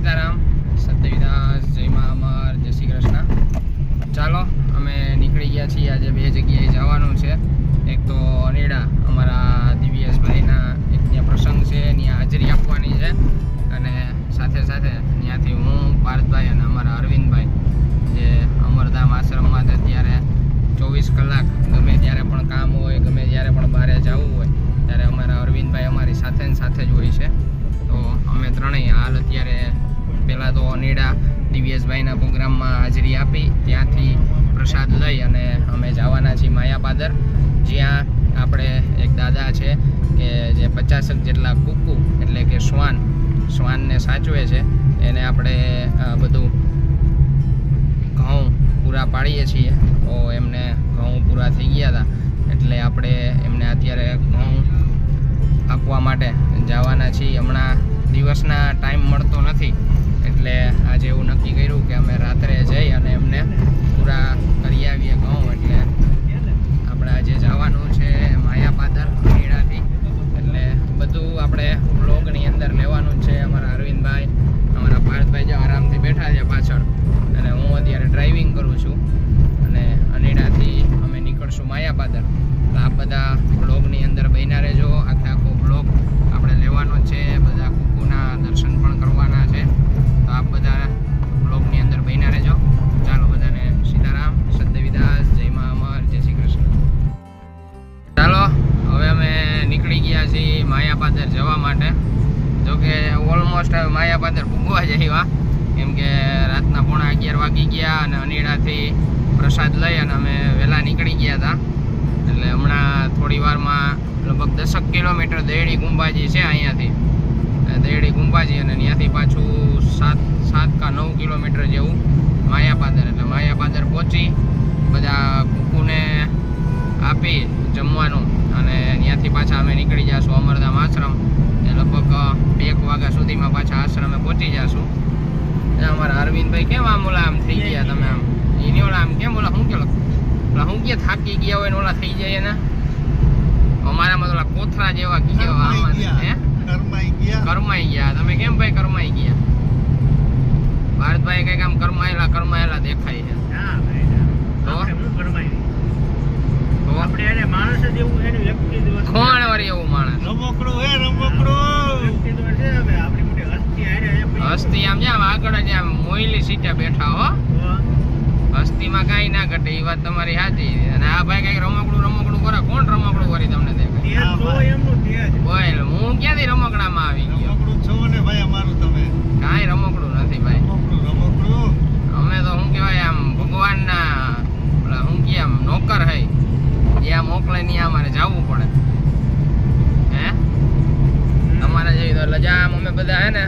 સીતારામ, સત્યવિદાસ, જય મા અમર, જય શ્રી કૃષ્ણ। ચાલો અમે નીકળી ગયા છીએ। આજે બે જગ્યાએ જવાનું છે। એક તો અનેડા અમારા દિવ્યેશભાઈના એક ત્યાં પ્રસંગ છે, ત્યાં હાજરી આપવાની છે, અને સાથે સાથે ત્યાંથી હું, પાર્થભાઈ અને અમારા અરવિંદભાઈ જે અમરધામ આશ્રમમાં છે, ત્યારે 24 કલાક ગમે ત્યારે પણ કામ હોય, ગમે ત્યારે પણ બહાર જવું હોય ત્યારે અમારા અરવિંદભાઈ અમારી સાથે ને સાથે જ હોય છે। તો અમે ત્રણેય હાલ અત્યારે પહેલાં તો અનેડા દિવ્યેશભાઈના પ્રોગ્રામમાં હાજરી આપી, ત્યાંથી પ્રસાદ લઈ અને અમે જવાના છીએ માયાપાદર, જ્યાં આપણે એક દાદા છે કે જે 50 જેટલા કુકુ એટલે કે શ્વાનને સાચવે છે, એને આપણે બધું ઘઉં પૂરા પાડીએ છીએ। તો એમને ઘઉં પૂરા થઈ ગયા હતા એટલે આપણે એમને અત્યારે ઘઉં આપવા માટે જવાના છીએ। હમણાં દિવસના ટાઈમ મળતો નથી એટલે આજે એવું નક્કી કર્યું કે અમે રાત્રે જઈ અને એમને પૂરા કરી આવીએ ઘઉં। એટલે આપણે આજે જવાનું છે માયાપાદર અનેડાથી, એટલે બધું આપણે બ્લોગની અંદર લેવાનું જ છે। અમારા અરવિંદભાઈ, અમારા પાર્થભાઈ જો આરામથી બેઠા છે પાછળ, અને હું અત્યારે ડ્રાઇવિંગ કરું છું, અને અનેડાથી અમે નીકળશું માયાપાદર। તો આ બધા બ્લોગની અંદર બન્યા રહેજો, આખો બ્લોગ આપણે લેવાનો છે, બધા કુકુના દર્શન પણ કરવાના છે। તો આ બધા બ્લોગની અંદર બન્યા રહેજો। ચાલો બધાને સીતારામ, સત્યવિદાસ, જય મા અમર, જય શ્રી કૃષ્ણ। ચાલો હવે અમે નીકળી ગયા છીએ માયાપાદર જવા માટે। જોકે ઓલમોસ્ટ હવે માયાપાદર પૂગવા જ આવ્યા, કેમ કે રાતના 11:30 વાગી ગયા અને અનેડાથી પ્રસાદ લઈ અને અમે વહેલા નીકળી ગયા હતા। એટલે હમણાં થોડી વારમાં લગભગ 10 કિલોમીટર દેરડી ગુંબાજી છે અહીંયાથી, દેરડી ગુંબાજી, અને ત્યાંથી પાછું 7 કે 9 કિલોમીટર જેવું માયાપાદર। એટલે માયાપાદર પહોંચી બધા કુકુને આપી જમવાનું, અને ત્યાંથી પાછા અમે નીકળી જઈશું અમરધામ આશ્રમ। એ લગભગ 1 વાગ્યા સુધીમાં પાછા આશ્રમે પહોંચી જઈશું। અમારા અરવિંદભાઈ કેમ આમ ઓલા આમ થઈ ગયા તમે? આમ એની ઓલા આમ કેમ ઓલા શું કે હું કે થાકી ગયા હોય ને ઓલા થઈ જાય ને? અમારામાં ઓલા કોથરા જેવા ગયા, કરમાઈ ગયા। તમે કેમ ભાઈ કરમાઈ ગયા? ભારતભાઈ કઈક આમ કરમાયેલા દેખાય છે। કોણ વળી એવું માણસ? હસ્તી આમ જ્યાં આગળ જ આમ મોયલી સીટે બેઠા હો, હસ્તીમાં કાંઈ ના ઘટે, એ વાત તમારી સાચી। અને આ ભાઈ કઈક રમકડું કરે, કોણ રમકડું કરી તમને દેખાય? બોલ, હું ક્યાંથી રમકડામાં આવી ગયો? કાંઈ રમકડું નથી ભાઈ, અમે તો શું કહેવાય આમ ભગવાનના શું કે આમ નોકર હૈ, જ્યાં મોકલે ત્યાં અમારે જવું પડે હે। તમારે જેવી તો લજામ અમે બધા હે ને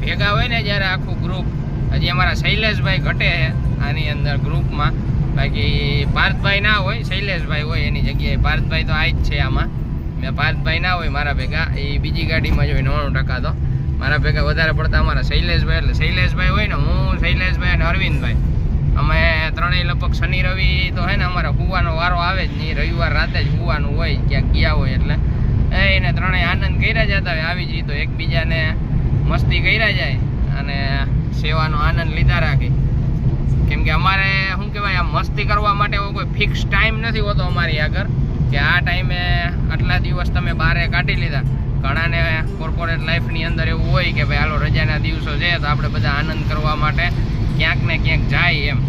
ભેગા હોય ને જ્યારે આખું ગ્રુપ, હજી અમારા શૈલેષભાઈ ઘટે છે આની અંદર ગ્રુપમાં, બાકી પાર્થભાઈ ના હોય, શૈલેષભાઈ હોય એની જગ્યાએ। પાર્થભાઈ તો આ જ છે આમાં, મેં પાર્થભાઈ ના હોય મારા ભેગા, એ બીજી ગાડીમાં જ હોય 99% તો મારા ભેગા વધારે પડતા અમારા શૈલેષભાઈ। એટલે શૈલેષભાઈ હોય ને, હું, શૈલેષભાઈ અને અરવિંદભાઈ, અમે ત્રણેય લગભગ શનિ રવિ તો હે ને અમારા હુવાનો વારો આવે જ નહીં, રવિવાર રાતે જ હુવાનું હોય ક્યાંક ગયા હોય, એટલે એને ત્રણેય આનંદ કર્યા જતા હોય આવી જ રીતે, એકબીજાને મસ્તી કર્યા જાય અને સેવાનો આનંદ લીધા રાખી। કેમ કે અમારે શું કહેવાય આમ મસ્તી કરવા માટે એવો કોઈ ફિક્સ ટાઈમ નથી હોતો અમારી આગળ કે આ ટાઈમે આટલા દિવસ તમે બહારે કાઢી લીધા। ઘણાને કોર્પોરેટ લાઈફની અંદર એવું હોય કે ભાઈ હાલો રજાના દિવસો છે તો આપણે બધા આનંદ કરવા માટે ક્યાંક ને ક્યાંક જાય, એમ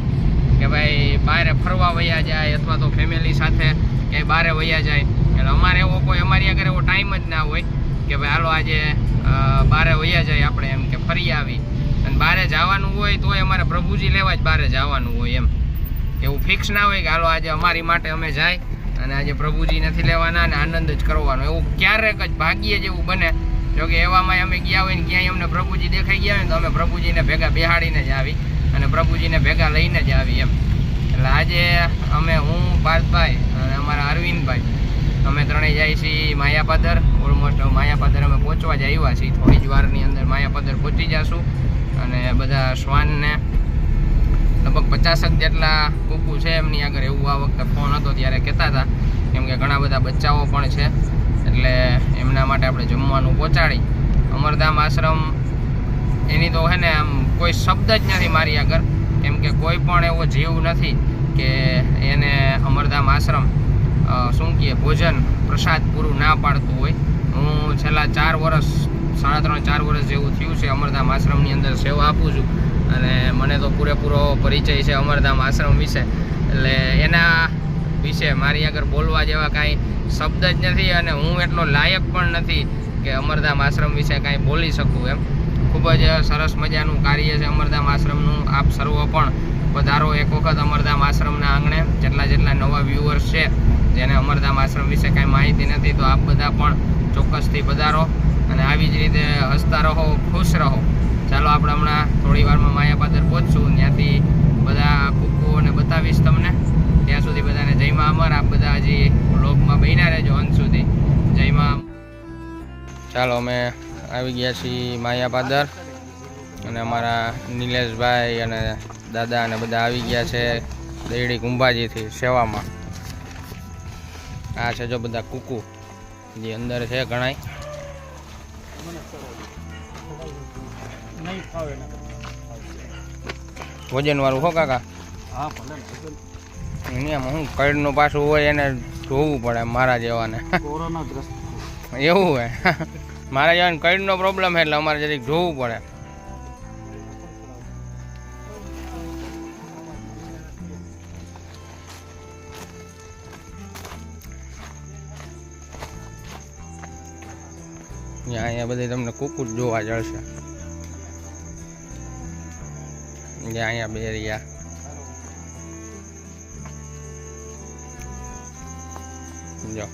કે ભાઈ બહારે ફરવા વયા જાય અથવા તો ફેમિલી સાથે ક્યાંય બહારે વયા જાય। એટલે અમારે એવો કોઈ અમારી આગળ એવો ટાઈમ જ ના હોય કે ભાઈ હાલો આજે બહારે વયા જાય આપણે, એમ કે ફરી આવી। અને બહારે જવાનું હોય તોય અમારે પ્રભુજી લેવા જ બહારે જવાનું હોય, એમ એવું ફિક્સ ના હોય કે હાલો આજે અમારી માટે અમે જાય અને આજે પ્રભુજી નથી લેવાના અને આનંદ જ કરવાનો, એવું ક્યારેક જ ભાગ્યે જ એવું બને। જોકે એવામાં અમે ગયા હોય ને ક્યાંય અમને પ્રભુજી દેખાઈ ગયા હોય ને તો અમે પ્રભુજીને ભેગા બેહાડીને જ આવી અને પ્રભુજીને ભેગા લઈને જ આવી, એમ। એટલે આજે અમે, હું, પાર્થભાઈ અને અમારા અરવિંદભાઈ, અમે ત્રણેય જાય છીએ માયાપાદર। ઓલમોસ્ટ માયાપાદર અમે પહોંચવા જ આવ્યા છીએ, થોડી જ વારની અંદર માયાપાદર પહોંચી જશું। અને બધા શ્વાનને લગભગ 50 જેટલા કુકુ છે એમની આગળ, એવું આ વખતે ફોન હતો ત્યારે કહેતા હતા, કેમ કે ઘણા બધા બચ્ચાઓ પણ છે, એટલે એમના માટે આપણે જમવાનું પહોંચાડી। અમરધામ આશ્રમ એની તો હે ને આમ કોઈ શબ્દ જ નથી મારી આગળ, કેમ કે કોઈ પણ એવો જીવ નથી કે એને અમરધામ આશ્રમ શું કહે ભોજન પ્રસાદ પૂરું ના પાડતું હોય. હું છેલ્લા 4 વર્ષ 3.5-4 વર્ષ જેવું થયું છે અમરધામ આશ્રમની અંદર સેવા આપું છું, અને મને તો પૂરેપૂરો પરિચય છે અમરધામ આશ્રમ વિશે. એટલે એના વિશે મારી આગળ બોલવા જેવા કાંઈ શબ્દ જ નથી, અને હું એટલો લાયક પણ નથી કે અમરધામ આશ્રમ વિશે કાંઈ બોલી શકું એમ. ખૂબ જ સરસ મજાનું કાર્ય છે અમરધામ આશ્રમનું. આપ સર્વ પણ પધારો એક વખત અમરધામ આશ્રમના આંગણે. જેટલા નવા વ્યુઅર્સ છે જેને અમરધામ આશ્રમ વિશે કાંઈ માહિતી નથી, તો આપ બધા પણ ચોક્કસથી પધારો અને આવી જ રીતે હસતા રહો, ખુશ રહો. ચાલો આપણે હમણાં થોડી વારમાં માયાપાદર પહોંચશું, ત્યાંથી બધા કુકુઓને બતાવીશ તમને. ત્યાં સુધી બધાને જય મા અમર. આપ બધા હજી વ્લોગમાં બન્યા રહેજો અંત સુધી. જય મા. ચાલો અમે આવી ગયા છીએ માયાપાદર, અને અમારા નિલેશભાઈ અને દાદા અને બધા આવી ગયા છે દેડી કુંભાજીથી સેવામાં. આ છે જો બધા કુકુ જે અંદર છે ઘણાય. વજન વાળું હો કાકા? એમાં હું કઈડનું પાછું હોય એને જોવું પડે મારા જેવાને. એવું હોય મારા જેવાને કઈડનો પ્રોબ્લેમ એટલે અમારે જરીક જોવું પડે. અહીંયા બધી તમને કુકુ જ જોવા જળશે. અહીંયા બે રહ્યા. જો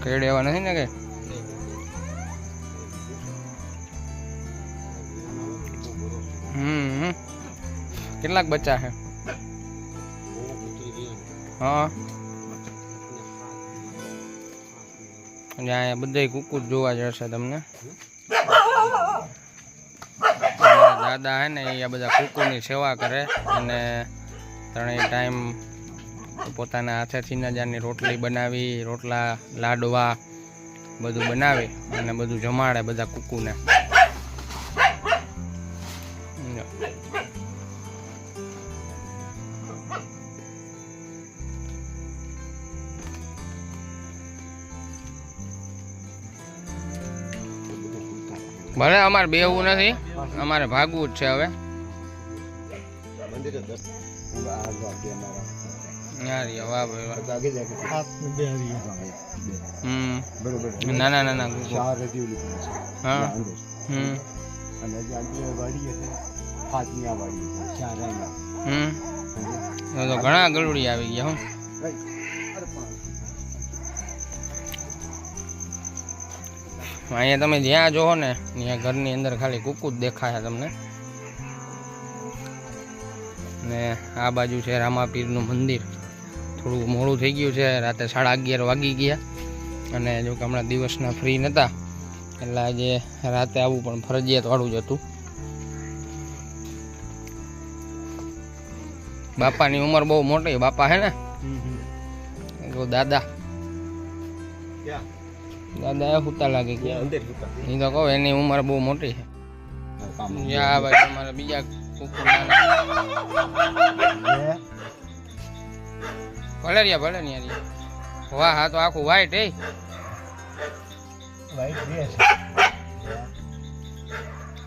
કેડે એવા નથી ને કે? કેટલાક બચ્ચા છે? હા, અહીંયા બધા કુકુ જોવા જશે તમને. દાદા હે ને એ બધા કુકુની સેવા કરે, અને 3 ટાઈમ પોતાના હાથેથી જ આની રોટલી બનાવી, રોટલા લાડવા બધું બનાવી અને બધું જમાડે બધા કુકુને. ભલે અમારે બેવું નથી, અમારે ભાગવું જ છે હવે. તો ઘણા ગલુડી આવી ગયા. હું અહીંયા તમે જ્યાં જોવો ને ત્યાં ઘરની અંદર ખાલી કુકુ જ દેખાય તમને. ને આ બાજુ છે રામાપીરનું મંદિર. થોડું મોડું થઈ ગયું છે, રાતે 11:30 વાગી ગયા, અને જો કે હમણાં દિવસના ફ્રી નહોતા એટલે આજે રાતે આવવું પણ ફરજિયાત વાળું જ હતું. બાપાની ઉંમર બહુ મોટી. બાપા હે ને દાદા દાદા હુતા લાગે ગયા. એ તો કહો એની ઉંમર બહુ મોટી છે. આ ભાઈ તમારે બીજા કુકુ ભલે રહ્યા ભલે ને યાર. વાહ, હા તો આખું વ્હાઈટ.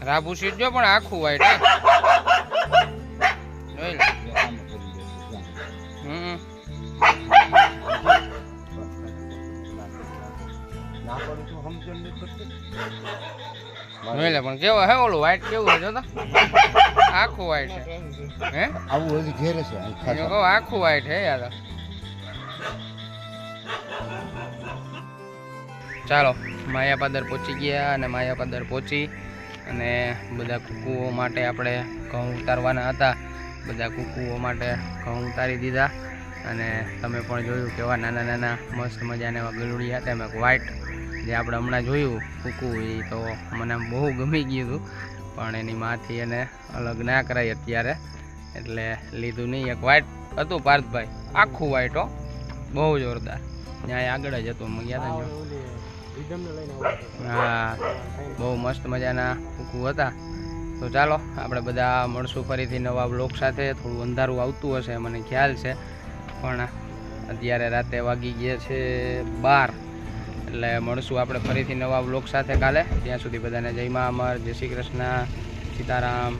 રાબુ સીટ જો પણ આખું વ્હાઈટ. પણ કેવો હે ઓલું વ્હાઈટ કેવું છે જોતા? આખું વ્હાઈટ છે. હે આવું હજી ઘેરે છે. આખું વ્હાઈટ હે યાર. ચાલો માયાપાદર પહોંચી ગયા, અને માયાપાદર પહોંચી અને બધા કુકુઓ માટે આપણે ઘઉં ઉતારવાના હતા. બધા કુકુઓ માટે ઘઉં ઉતારી દીધા, અને તમે પણ જોયું કેવા નાના નાના મસ્ત મજાના એવા ગલુડી હતા. એમાં વ્હાઈટ જે આપણે હમણાં જોયું કુકુ, એ તો મને બહુ ગમી ગયું હતું, પણ એની માથી એને અલગ ના કરાય અત્યારે, એટલે લીધું નહીં. એક વ્હાઈટ હતું પાર્થભાઈ, આખું વ્હાઈટ હો. બહુ જોરદાર. ત્યાં આગળ જ હતું, અમે ગયા હતા ને. હા, બહુ મસ્ત મજાના કૂકુ હતા. તો ચાલો આપણે બધા મળશું ફરીથી નવા બ્લોગ સાથે. થોડું અંધારું આવતું હશે મને ખ્યાલ છે, પણ અત્યારે રાતે વાગી ગયા છે 12, એટલે મળશું આપણે ફરીથી નવા બ્લોગ સાથે કાલે. ત્યાં સુધી બધાને જય મા અમર, જય શ્રી કૃષ્ણ, સીતારામ.